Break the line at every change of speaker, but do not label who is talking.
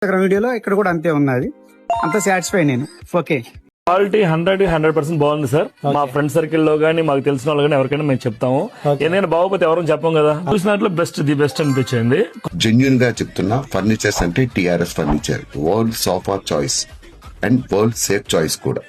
వీడియోలో ఇక్కడ కూడా అంతే ఉన్నది, అంత సాటిస్ఫై నేను. ఓకే,
క్వాలిటీ 100% బాగుంది సార్. మా ఫ్రెండ్ సర్కిల్ లో గానీ మాకు తెలిసిన వాళ్ళు కానీ ఎవరికైనా మేము చెప్తాము. ఎందుకంటే బాగోపోతే ఎవరు చెప్పం కదా. చూసినట్లు ది బెస్ట్ అనిపించింది.
జెన్యున్ గా చెప్తున్నా, ఫర్నిచర్స్ అంటే TRS furniture world sofa choice and world safe choice కూడా.